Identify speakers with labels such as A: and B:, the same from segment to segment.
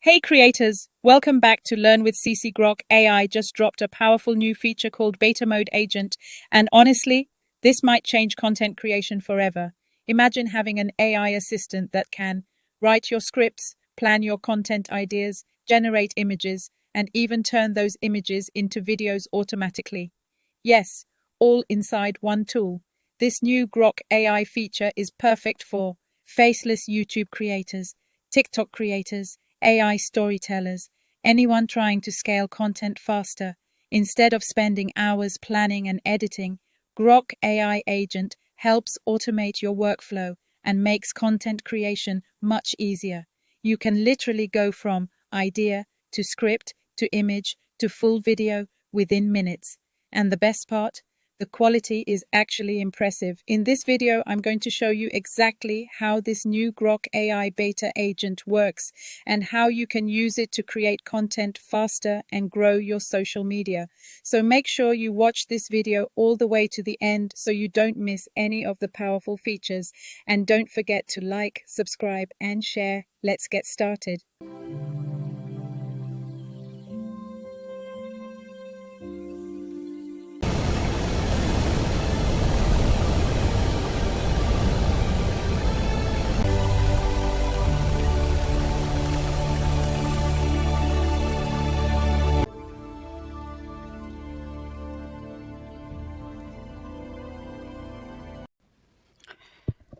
A: Hey creators, welcome back to Learn with CC. Grok AI just dropped a powerful new feature called Beta Mode Agent, and honestly, this might change content creation forever. Imagine having an AI assistant that can write your scripts, plan your content ideas, generate images, and even turn those images into videos automatically. Yes, all inside one tool. This new Grok AI feature is perfect for faceless YouTube creators, TikTok creators, AI storytellers, anyone trying to scale content faster. Instead of spending hours planning and editing, Grok AI Agent helps automate your workflow and makes content creation much easier. You can literally go from idea to script to image to full video within minutes. And the best part? The quality is actually impressive. In this video, I'm going to show you exactly how this new Grok AI beta agent works and how you can use it to create content faster and grow your social media. So make sure you watch this video all the way to the end so you don't miss any of the powerful features. And don't forget to like, subscribe, and share. Let's get started.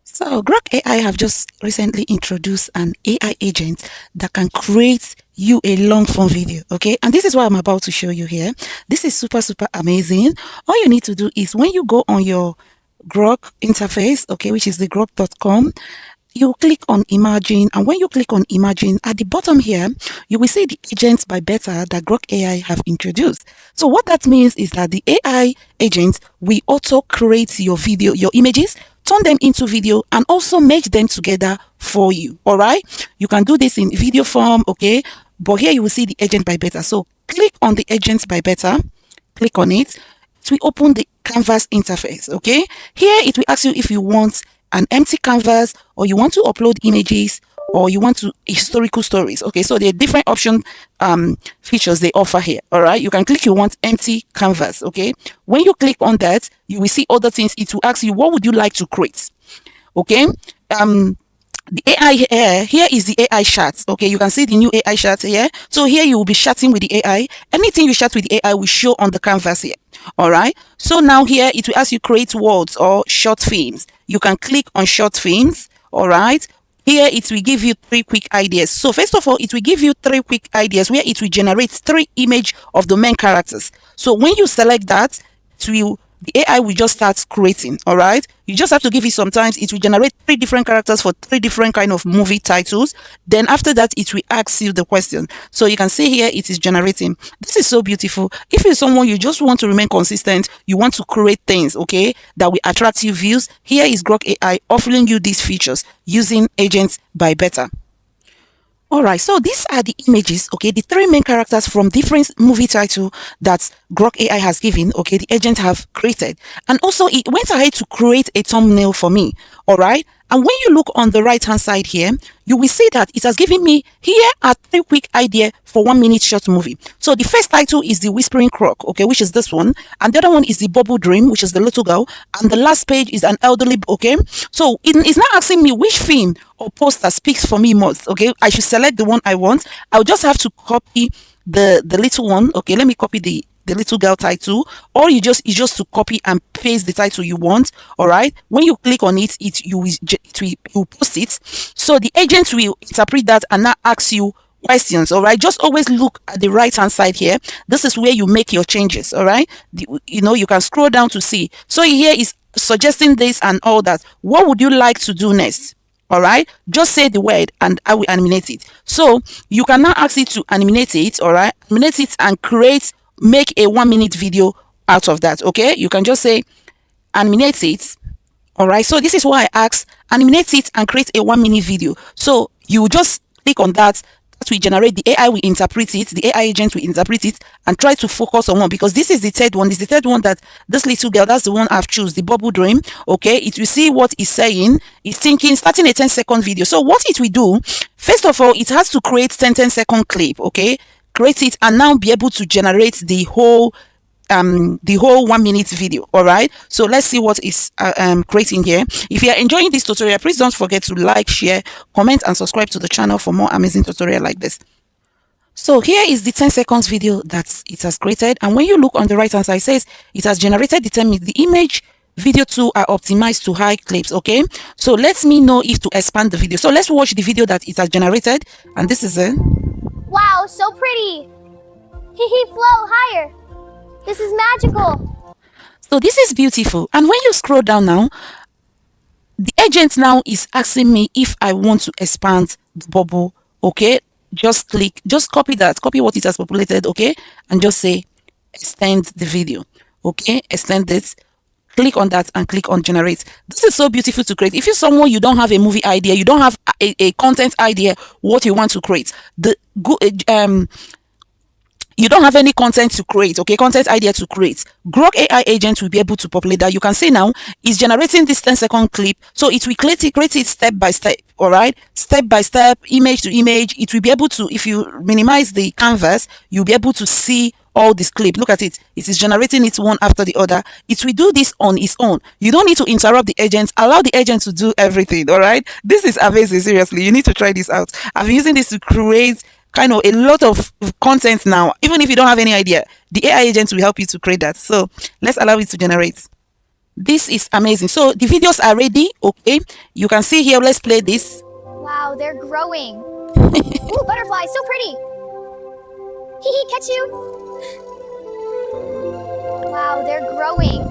B: So Grok AI have just recently introduced an AI agent that can create you a long form video, okay? And this is what I'm about to show you here. This is super amazing. All you need to do is when you go on your Grok interface, okay, which is the grok.com, you click on Imagine, and when you click on Imagine, at the bottom here, you will see the agents by Beta that Grok AI have introduced. So what that means is that the AI agent will auto create your video, your images, turn them into video, and also merge them together for you. All right, you can do this in video form, okay? But here you will see the agent by Beta. So click on the agents by Beta, click on it. It will open the canvas interface, okay? Here it will ask you if you want an empty canvas, or you want to upload images, or you want to historical stories. Okay, so there are different option features they offer here. All right, you can click you want empty canvas. Okay, when you click on that, you will see other things. It will ask you what would you like to create. Okay, the AI here is the AI chat. Okay, you can see the new AI chat here. So here you will be chatting with the AI. Anything you chat with the AI will show on the canvas here. All right, so now here it will ask you create words or short films. You can click on short films. All right, here it will give you 3 quick ideas. So first of all, it will give you 3 quick ideas where it will generate 3 images of the main characters. So when you select that, the AI will just start creating. All right, you just have to give it some time. It will generate 3 different characters for 3 different kind of movie titles. Then after that, it will ask you the question. So you can see here it is generating. This is so beautiful. If you're someone you just want to remain consistent, you want to create things, okay, that will attract you views, here is Grok AI offering you these features using agents by Beta. All right, so these are the images, okay, the 3 main characters from different movie title that Grok AI has given, okay, the agent have created. And also it went ahead to create a thumbnail for me. All right, and when you look on the right hand side here, you will see that it has given me here are 3 quick ideas for 1-minute short movie. So the first title is the Whispering Croc, okay, which is this one, and the other one is the Bubble Dream, which is the little girl, and the last page is an elderly, okay. So it's not asking me which film or poster speaks for me most, okay. I should select the one I want. I'll just have to copy the little one, okay. Let me copy the little girl title, or it's just to copy and paste the title you want. All right, when you click on it, you will post it. So the agent will interpret that and now ask you questions. All right, just always look at the right hand side here. This is where you make your changes. All right, you can scroll down to see. So here is suggesting this and all that. What would you like to do next? All right, just say the word and I will animate it. So you can now ask it to animate it. All right, animate it and make a 1-minute video out of that. Okay, you can just say animate it. All right, so this is why I asked animate it and create a 1-minute video. So you just click on that we generate, the AI will interpret it, the AI agent will interpret it and try to focus on one, because this is the third one. This is the third one that this little girl, that's the one I've choose, the bubble dream. Okay, it will see what it's saying, it's thinking, starting a 10-second video. So what it will do, first of all, it has to create 10-second clip. Okay, create it and now be able to generate the whole 1 minute video. All right, so let's see what is creating here. If you are enjoying this tutorial, please don't forget to like, share, comment and subscribe to the channel for more amazing tutorial like this. So here is the 10 seconds video that it has created, and when you look on the right hand side, it says it has generated the image video 2 are optimized to high clips. Okay, so let me know if to expand the video. So let's watch the video that it has generated, and this is it.
C: Wow, so pretty. Flow higher. This is magical.
B: So this is beautiful. And when you scroll down now, the agent now is asking me if I want to expand the bubble. Okay, just click, just copy that, copy what it has populated. Okay, and just say extend the video. Okay, extend it, click on that and click on generate. This is so beautiful to create. If you're someone, you don't have a movie idea, you don't have a content idea, what you want to create, you don't have any content to create, okay, content idea to create, Grok AI agent will be able to populate that. You can see now it's generating this 10-second clip, so it will create it step by step. All right, step by step, image to image. It will be able to, if you minimize the canvas, you'll be able to see all this clip. Look at it, it is generating it one after the other. It will do this on its own. You don't need to interrupt the agent, allow the agent to do everything. All right, this is amazing. Seriously, you need to try this out. I've been using this to create kind of a lot of content now. Even if you don't have any idea, the AI agent will help you to create that. So let's allow it to generate. This is amazing. So the videos are ready. Okay, you can see here, let's play this.
C: Wow, they're growing. Ooh, butterfly, so pretty. Catch you. Wow, they're growing.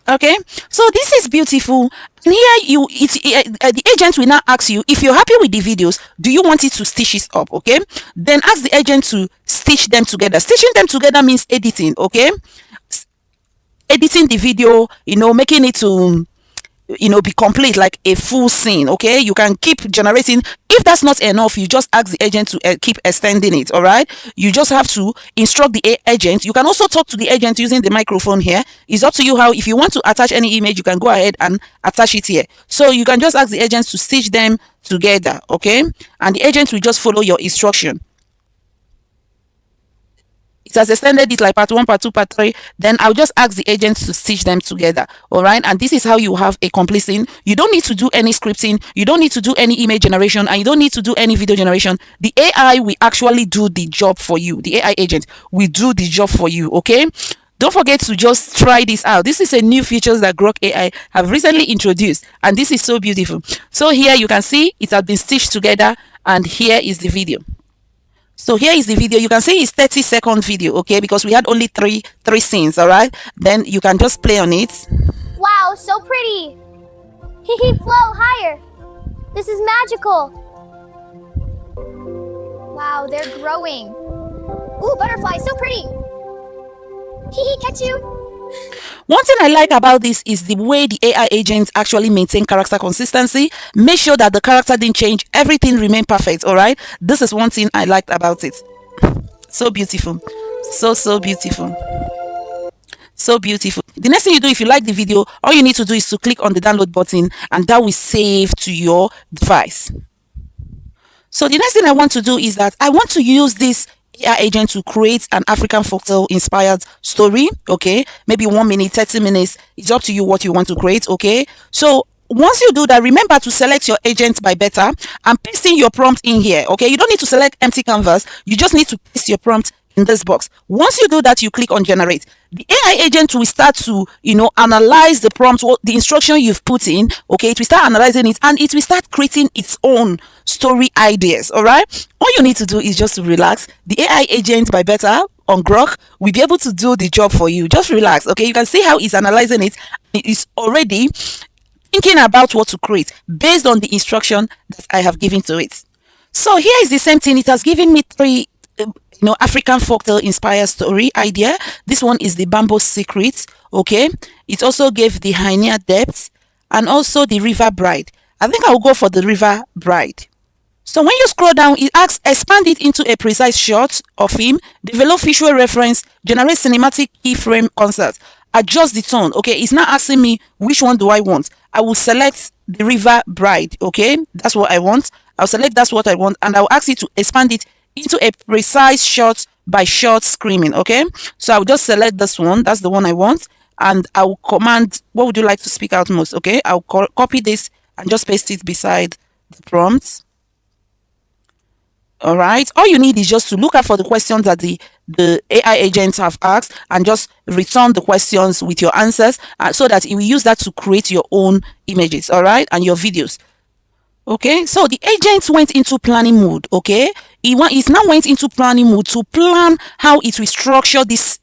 B: Okay, so this is beautiful. And here the agent will now ask you, if you're happy with the videos, do you want it to stitch it up? Okay, then ask the agent to stitch them together. Stitching them together means editing. Okay, editing the video, making it to be complete, like a full scene. Okay, you can keep generating. If that's not enough, you just ask the agent to keep extending it. All right, you just have to instruct the agent. You can also talk to the agent using the microphone here. It's up to you how. If you want to attach any image, you can go ahead and attach it here. So you can just ask the agent to stitch them together. Okay, and the agent will just follow your instruction. It has extended it like part 1, part 2, part 3. Then I'll just ask the agents to stitch them together. All right, and this is how you have a complete scene. You don't need to do any scripting, you don't need to do any image generation, and you don't need to do any video generation. The AI will actually do the job for you. The AI agent will do the job for you. Okay, don't forget to just try this out. This is a new feature that Grok AI have recently introduced, and this is so beautiful. So here you can see it has been stitched together, and here is the video. So here is the video. You can see it's 30-second video. Okay, because we had only three scenes. All right, then you can just play on it.
C: Wow, so pretty. Flow higher. This is magical. Wow, they're growing. Ooh, butterfly, so pretty. Catch you.
B: One thing I like about this is the way the AI agents actually maintain character consistency. Make sure that the character didn't change, everything remained perfect. All right, this is one thing I liked about it. So beautiful, so beautiful, so beautiful. The next thing you do, if you like the video, all you need to do is to click on the download button, and that will save to your device. So the next thing I want to do is that I want to use this AI agent to create an African folktale inspired story. Okay, maybe 1 minute, 30 minutes. It's up to you what you want to create. Okay, so once you do that, remember to select your agent by beta and paste in your prompt in here. Okay, you don't need to select empty canvas, you just need to paste your prompt in this box. Once you do that, you click on generate. The AI agent will start to analyze the prompt, what the instruction you've put in. Okay, it will start analyzing it, and it will start creating its own story ideas. All right, all you need to do is just to relax. The AI agent by beta on Grok will be able to do the job for you. Just relax. Okay, you can see how it's analyzing it. It is already thinking about what to create based on the instruction that I have given to it. So here is the same thing. It has given me 3 African folktale inspired story idea. This one is the Bamboo Secret. Okay, it also gave the Hyena Depth and also the River Bride. I think I'll go for the River Bride. So when you scroll down, it asks expand it into a precise shot or film, develop visual reference, generate cinematic keyframe concept, adjust the tone. Okay, it's not asking me which one do I want. I will select the River Bride. Okay, that's what I want. I'll select that's what I want, and I'll ask it to expand it into a precise shot by shot screaming. Okay, so I'll just select this one. That's the one I want, and I'll command what would you like to speak out most. Okay, I'll copy this and just paste it beside the prompt. All right, all you need is just to look out for the questions that the AI agents have asked and just return the questions with your answers, so that it will use that to create your own images, all right, and your videos. Okay, so the agent went into planning mode. Okay, it now went into planning mode to plan how it will structure this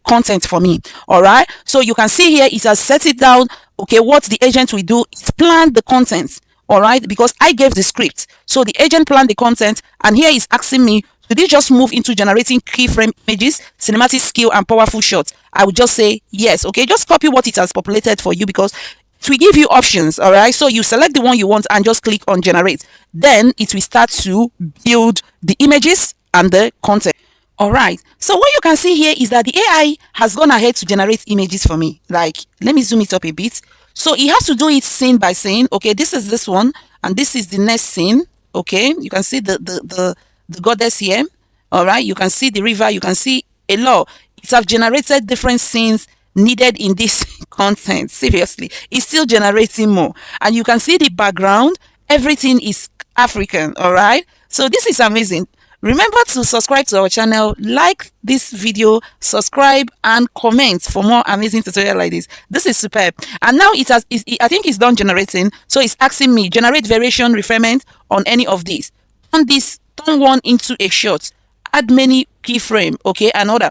B: content for me. All right, so you can see here it has set it down. Okay, what the agent will do is plan the content. All right, because I gave the script, so the agent planned the content, and here is asking me, did it just move into generating keyframe images, cinematic skill, and powerful shots? I would just say yes. Okay, just copy what it has populated for you, because it will give you options. All right, so you select the one you want and just click on generate. Then it will start to build the images and the content. All right, so what you can see here is that the AI has gone ahead to generate images for me. Like, let me zoom it up a bit. So it has to do it scene by scene. Okay, this is this one, and this is the next scene. Okay, you can see the goddess here. All right, you can see the river, you can see a lot. It have generated different scenes needed in this content. Seriously, it's still generating more, and you can see the background. Everything is African. All right, so this is amazing. Remember to subscribe to our channel, like this video, subscribe, and comment for more amazing tutorials like this. This is superb. And now I think it's done generating. So it's asking me generate variation refinement on any of these. Turn one into a shot. Add many keyframe. Okay, another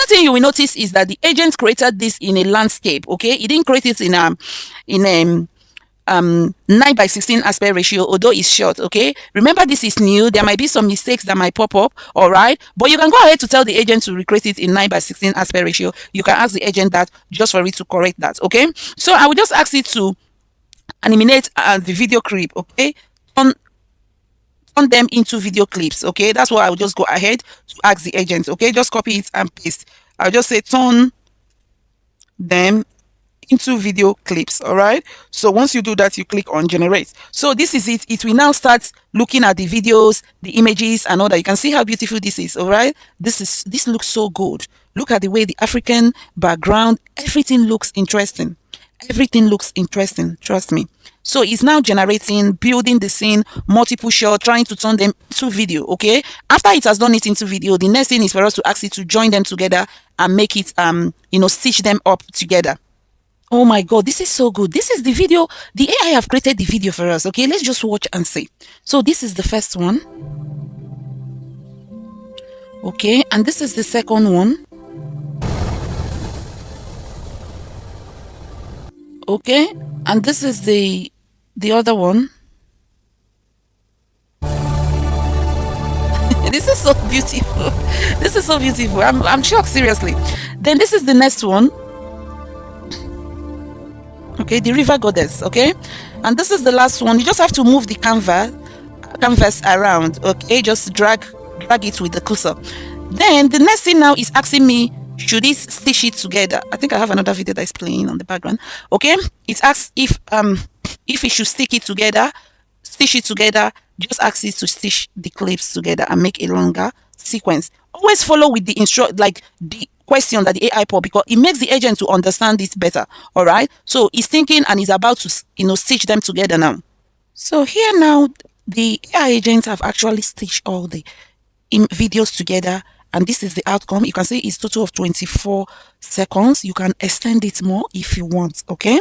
B: thing you will notice is that the agent created this in a landscape. Okay, it didn't create it in 9:16 aspect ratio, although it's short. Okay, remember this is new. There might be some mistakes that might pop up. All right, but you can go ahead to tell the agent to recreate it in 9:16 aspect ratio. You can ask the agent that just for it to correct that. Okay, so I will just ask it to animate the video clip. Okay, turn them into video clips. Okay, that's what I will just go ahead to ask the agent. Okay, just copy it and paste. I'll just say turn them into video clips. All right, so once you do that, you click on generate. So this is it. It will now start looking at the videos, the images, and all that. You can see how beautiful this is. All right, this looks so good. Look at the way the African background, everything looks interesting. Everything looks interesting, trust me. So it's now generating, building the scene, multiple shots, trying to turn them into video. Okay, after it has done it into video, the next thing is for us to ask it to join them together and make it stitch them up together. Oh my god, this is so good. This is the video. The AI have created the video for us. Okay, let's just watch and see. So this is the first one. Okay, and this is the second one. Okay, and this is the other one. This is so beautiful. This is so beautiful. I'm shocked, seriously. Then this is the next one. Okay, the river goddess. Okay, and this is the last one. You just have to move the canvas around. Okay, just drag it with the cursor. Then the next thing now is asking me, should it stitch it together? I think I have another video that's playing on the background. Okay, it asks if it should stitch it together. Just ask it to stitch the clips together and make a longer sequence. Always follow with the the question that the AI put, because it makes the agent to understand it better. All right, so it's thinking and is about to stitch them together now. So here now the AI agents have actually stitched all the videos together, and this is the outcome. You can see it's total of 24 seconds. You can extend it more if you want. Okay,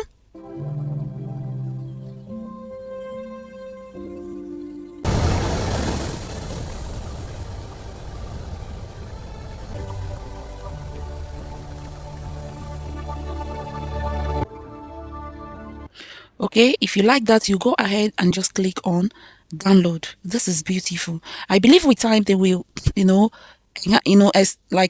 B: okay, if you like that, you go ahead and just click on download. This is beautiful. I believe with time they will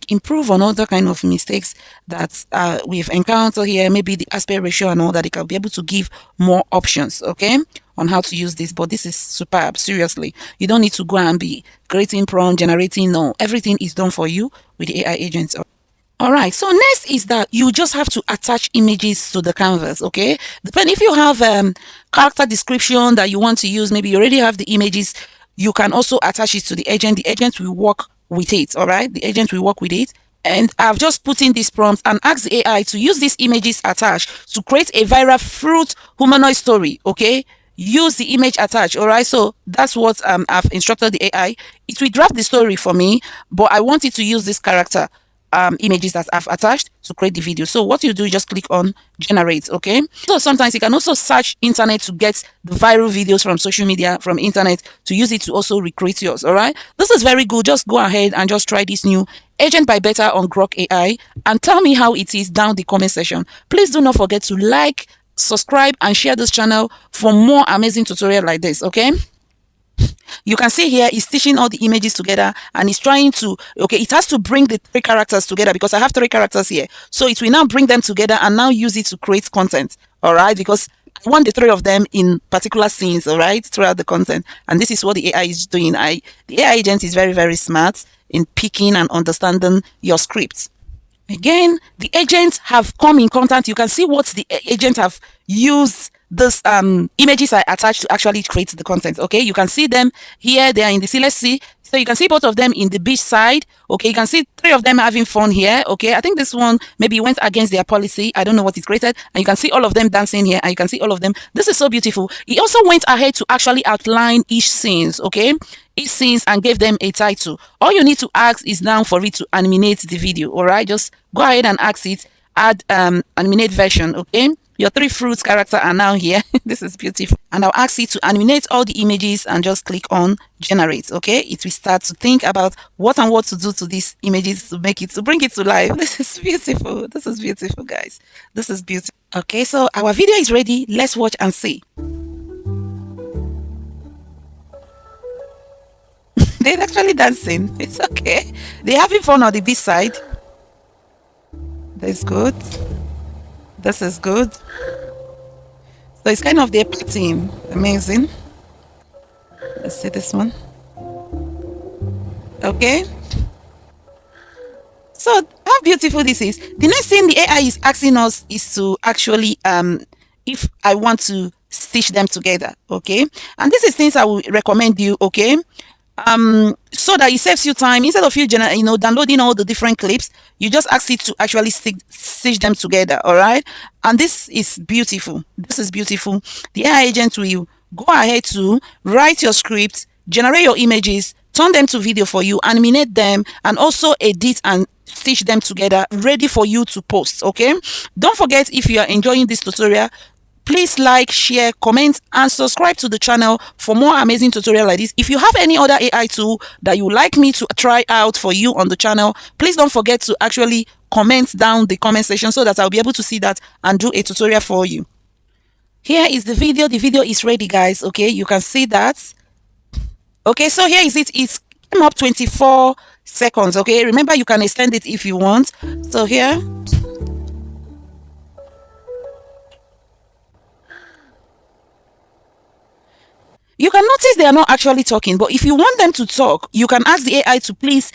B: improve on other kind of mistakes that we've encountered here, maybe the aspect ratio and all that. They can be able to give more options. Okay, on how to use this, but this is superb. Seriously, you don't need to go and be creating prompt, generating. No, everything is done for you with the AI agents. All right, so next is that you just have to attach images to the canvas. Okay, depending if you have character description that you want to use, maybe you already have the images, you can also attach it to the agent. The agent will work with it. All right, the agent will work with it. And I've just put in this prompt and asked the AI to use these images attached to create a viral fruit humanoid story. Okay, use the image attached. All right, so that's what I've instructed the AI. It will draft the story for me, but I want it to use this character images that I've attached to create the video. So what you do, you just click on generate. Okay, so sometimes you can also search internet to get the viral videos from social media, from internet, to use it to also recreate yours. All right, this is very good. Just go ahead and just try this new agent by Beta on Grok AI and tell me how it is down the comment section. Please do not forget to like, subscribe and share this channel for more amazing tutorial like this. Okay, you can see here it's teaching all the images together and it's trying to, okay, it has to bring the 3 characters together because I have 3 characters here. So it will now bring them together and now use it to create content. All right, because I want the 3 of them in particular scenes, all right, throughout the content. And this is what the AI is doing. The AI agent is very, very smart in picking and understanding your script. Again, the agents have come in contact. You can see what the agent have used this images I attached to actually create the content. Okay, you can see them here. They are in the sea. Let's see. So you can see both of them in the beach side. Okay, you can see 3 of them having fun here. Okay, I think this one maybe went against their policy. I don't know what it created. And you can see all of them dancing here, and you can see all of them. This is so beautiful. He also went ahead to actually outline each scenes. Okay, each scenes, and gave them a title. All you need to ask is now for it to animate the video. All right, just go ahead and ask it, add animate version. Okay, your 3 fruits character are now here. This is beautiful. And I'll ask it to animate all the images and just click on generate. Okay, it will start to think about what to do to these images to make it, to bring it to life. This is beautiful. This is beautiful, guys. This is beautiful. Okay, so our video is ready. Let's watch and see. They're actually dancing. It's okay. They're having fun on the beach side. That's good. This is good. So it's kind of their partying. Amazing. Let's see this one. Okay. So how beautiful this is. The next thing the AI is asking us is to actually if I want to stitch them together. Okay. And this is things I would recommend you. Okay. So that it saves you time. Instead of you downloading all the different clips, you just ask it to actually stitch them together. All right, and this is beautiful. This is beautiful. The AI agent will go ahead to write your script, generate your images, turn them to video for you, animate them, and also edit and stitch them together, ready for you to post. Okay, don't forget, if you are enjoying this tutorial, please like, share, comment, and subscribe to the channel for more amazing tutorials like this. If you have any other AI tool that you would like me to try out for you on the channel, please don't forget to actually comment down the comment section so that I'll be able to see that and do a tutorial for you. Here is the video. The video is ready, guys. Okay, you can see that. Okay, so here is it. It came up 24 seconds. Okay, remember, you can extend it if you want. So here, you can notice they are not actually talking, but if you want them to talk, you can ask the AI to please,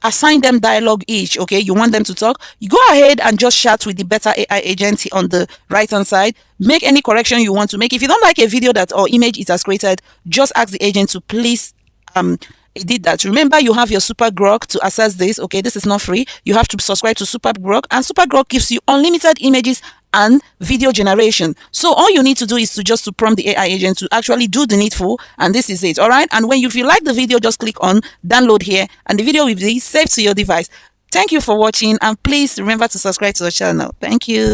B: assign them dialogue each. Okay, you want them to talk, you go ahead and just chat with the Beta AI agent on the right hand side. Make any correction you want to make. If you don't like a video that or image it has created, just ask the agent to please edit that. Remember, you have your Super Grok to access this. Okay, this is not free. You have to subscribe to Super Grok, and Super Grok gives you unlimited images and video generation. So all you need to do is to prompt the AI agent to actually do the needful, and this is it. All right, and if you like the video, just click on download here and the video will be saved to your device. Thank you for watching, and please remember to subscribe to the channel. Thank you.